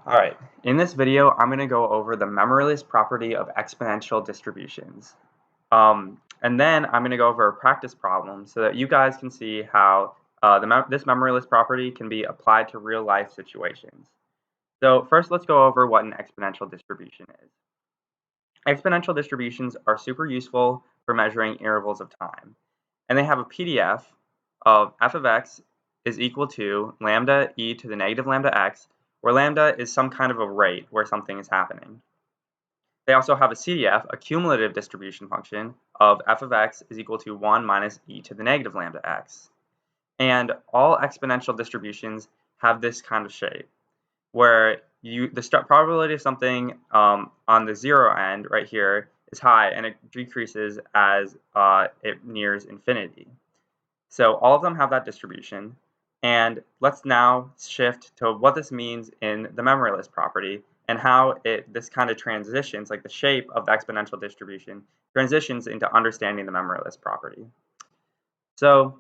Alright, in this video I'm going to go over the memoryless property of exponential distributions. And then I'm going to go over a practice problem so that you guys can see how this memoryless property can be applied to real life situations. So first let's go over what an exponential distribution is. Exponential distributions are super useful for measuring intervals of time. And they have a PDF of f of x is equal to lambda e to the negative lambda x, where lambda is some kind of a rate where something is happening. They also have a CDF, a cumulative distribution function, of f of x is equal to 1 minus e to the negative lambda x. And all exponential distributions have this kind of shape, where the probability of something on the zero end right here is high, and it decreases as it nears infinity. So all of them have that distribution, and let's now shift to what this means in the memoryless property and how this kind of transitions, like the shape of the exponential distribution, transitions into understanding the memoryless property. So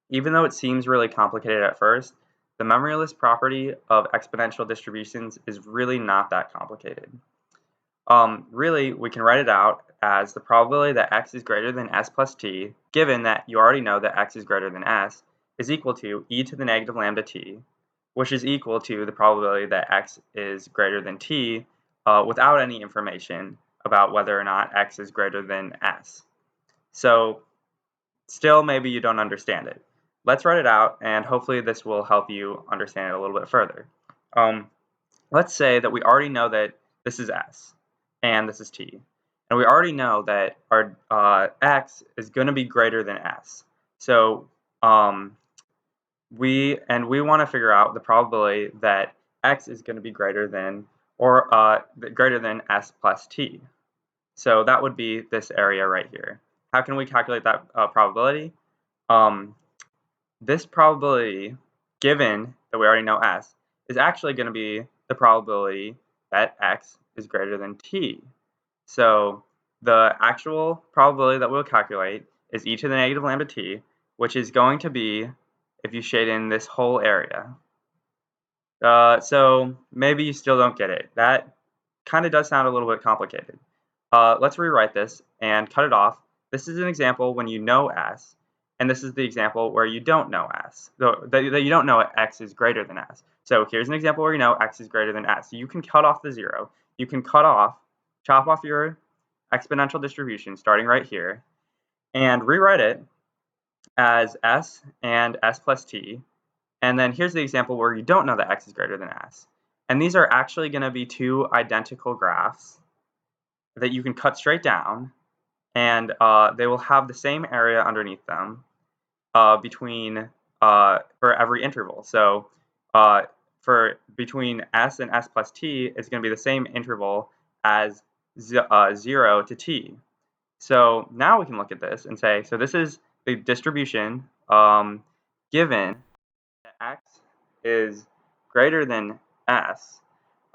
even though it seems really complicated at first, the memoryless property of exponential distributions is really not that complicated. Really, we can write it out as the probability that x is greater than s plus t, given that you already know that x is greater than s, is equal to e to the negative lambda t, which is equal to the probability that x is greater than t without any information about whether or not x is greater than s. So still, maybe you don't understand it. Let's write it out, and hopefully this will help you understand it a little bit further. Let's say that we already know that this is s, and this is t. And we already know that our x is going to be greater than s. So we want to figure out the probability that x is going to be greater than s plus t. So that would be this area right here. How can we calculate that probability? This probability, given that we already know s, is actually going to be the probability that x is greater than t. So the actual probability that we'll calculate is e to the negative lambda t, which is going to be, if you shade in this whole area. So maybe you still don't get it. That kind of does sound a little bit complicated. Let's rewrite this and cut it off. This is an example when you know s, and this is the example where you don't know s, that you don't know x is greater than s. So here's an example where you know x is greater than s. So you can cut off the 0. You can chop off your exponential distribution starting right here, and rewrite it as s and s plus t. And then here's the example where you don't know that x is greater than s. And these are actually going to be two identical graphs that you can cut straight down, and they will have the same area underneath them for every interval. So for between s and s plus t, it's going to be the same interval as 0 to t. So now we can look at this and say, so this is the distribution given that x is greater than s.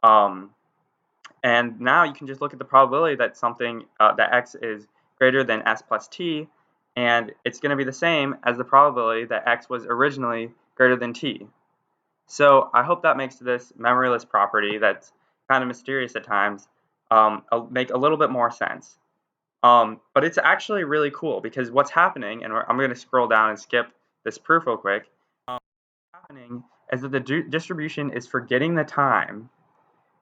And now you can just look at the probability that that x is greater than s plus t, and it's going to be the same as the probability that x was originally greater than t. So I hope that makes this memoryless property that's kind of mysterious at times make a little bit more sense. But it's actually really cool because what's happening, and I'm going to scroll down and skip this proof real quick, what's happening is that the distribution is forgetting the time.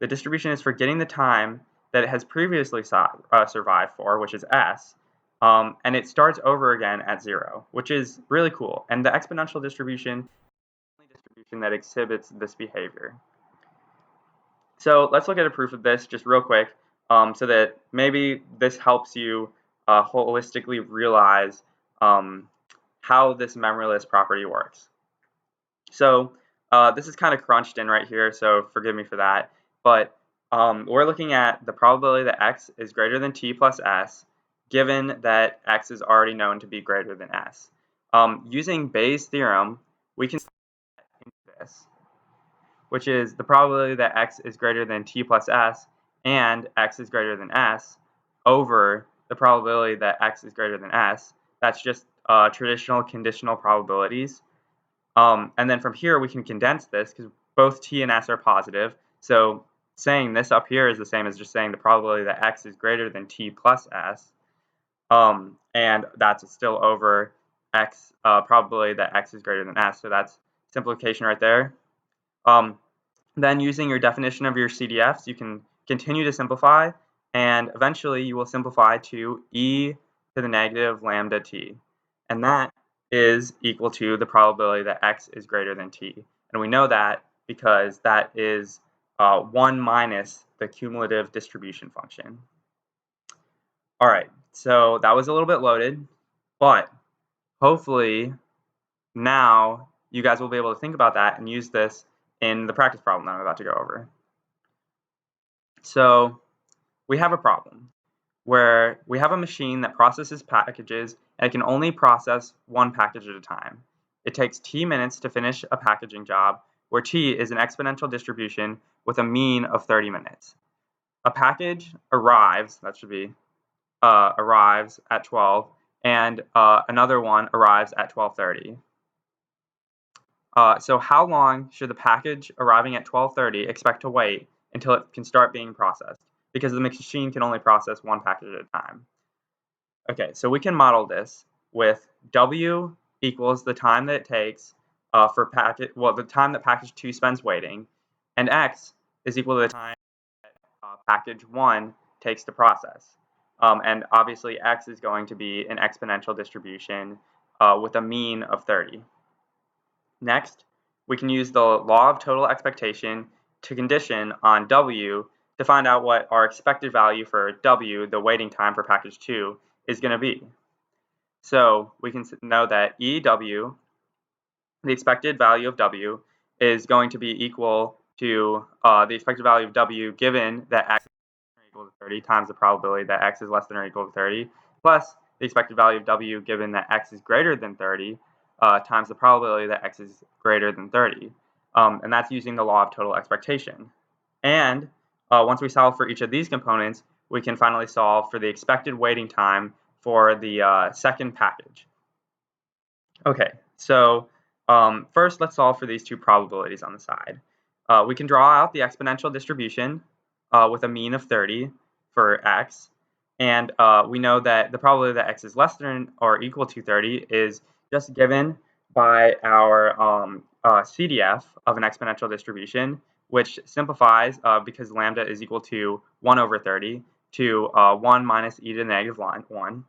The distribution is forgetting the time that it has previously survived for, which is s, and it starts over again at 0, which is really cool. And the exponential distribution is the only distribution that exhibits this behavior. So let's look at a proof of this just real quick, so that maybe this helps you holistically realize how this memoryless property works. So this is kind of crunched in right here, so forgive me for that. But we're looking at the probability that x is greater than t plus s, given that x is already known to be greater than s. Using Bayes' theorem, we can into this, which is the probability that x is greater than t plus s and x is greater than s over the probability that x is greater than s. That's just traditional conditional probabilities. And then from here we can condense this because both t and s are positive. So saying this up here is the same as just saying the probability that x is greater than t plus s, and that's still over x probability that x is greater than s. So that's simplification right there. Then using your definition of your CDFs, you can continue to simplify, and eventually you will simplify to e to the negative lambda t. And that is equal to the probability that x is greater than t. And we know that because that is 1 minus the cumulative distribution function. All right, so that was a little bit loaded, but hopefully now you guys will be able to think about that and use this in the practice problem that I'm about to go over. So we have a problem where we have a machine that processes packages and it can only process one package at a time. It takes t minutes to finish a packaging job, where t is an exponential distribution with a mean of 30 minutes. A package arrives, that should be arrives at 12, and another one arrives at 12:30. So how long should the package arriving at 12:30 expect to wait until it can start being processed? Because the machine can only process one package at a time. Okay, so we can model this with W equals the time that it takes the time that package 2 spends waiting, and X is equal to the time that package 1 takes to process. And obviously X is going to be an exponential distribution with a mean of 30. Next, we can use the law of total expectation to condition on W to find out what our expected value for W, the waiting time for package 2, is going to be. So we can know that EW, the expected value of W, is going to be equal to the expected value of W given that X is less than or equal to 30 times the probability that X is less than or equal to 30, plus the expected value of W given that X is greater than 30 times the probability that X is greater than 30. And that's using the law of total expectation. And once we solve for each of these components, we can finally solve for the expected waiting time for the second package. Okay, so first let's solve for these two probabilities on the side. We can draw out the exponential distribution with a mean of 30 for x, and we know that the probability that x is less than or equal to 30 is just given by our CDF of an exponential distribution, which simplifies because lambda is equal to 1 over 30 to 1 minus e to the negative 1.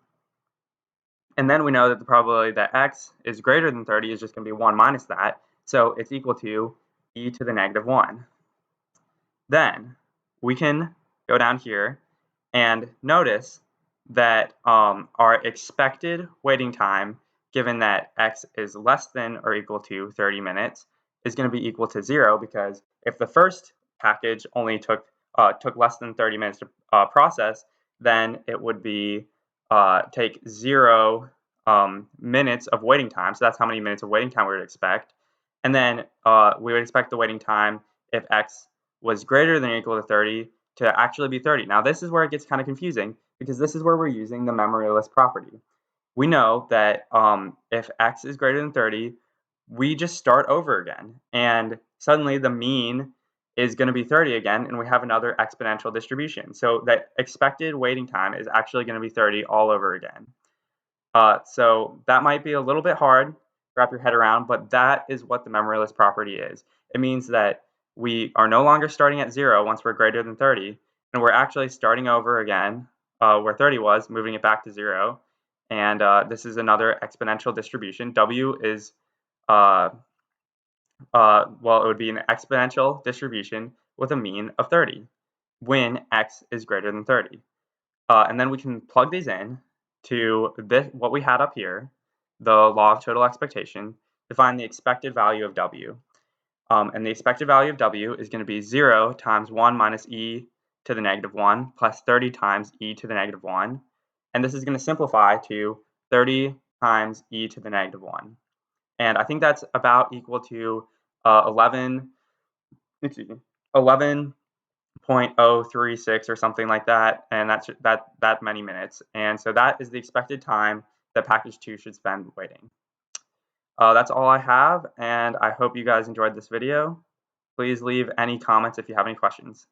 And then we know that the probability that x is greater than 30 is just going to be 1 minus that, so it's equal to e to the negative 1. Then we can go down here and notice that our expected waiting time, given that x is less than or equal to 30 minutes, is going to be equal to 0, because if the first package only took less than 30 minutes to process, then it would be take 0 minutes of waiting time. So that's how many minutes of waiting time we would expect. And then we would expect the waiting time if x was greater than or equal to 30 to actually be 30. Now this is where it gets kind of confusing, because this is where we're using the memoryless property. We know that if x is greater than 30, we just start over again, and suddenly the mean is going to be 30 again, and we have another exponential distribution. So that expected waiting time is actually going to be 30 all over again. So that might be a little bit hard to wrap your head around, but that is what the memoryless property is. It means that we are no longer starting at 0 once we're greater than 30, and we're actually starting over again where 30 was, moving it back to 0. And this is another exponential distribution. W is, well, it would be an exponential distribution with a mean of 30 when x is greater than 30. And then we can plug these in to what we had up here, the law of total expectation, to find the expected value of W. And the expected value of W is going to be 0 times 1 minus e to the negative 1 plus 30 times e to the negative 1. And this is going to simplify to 30 times e to the negative 1. And I think that's about equal to 11 .036 or something like that, and that's that many minutes. And so that is the expected time that package 2 should spend waiting. That's all I have, and I hope you guys enjoyed this video. Please leave any comments if you have any questions.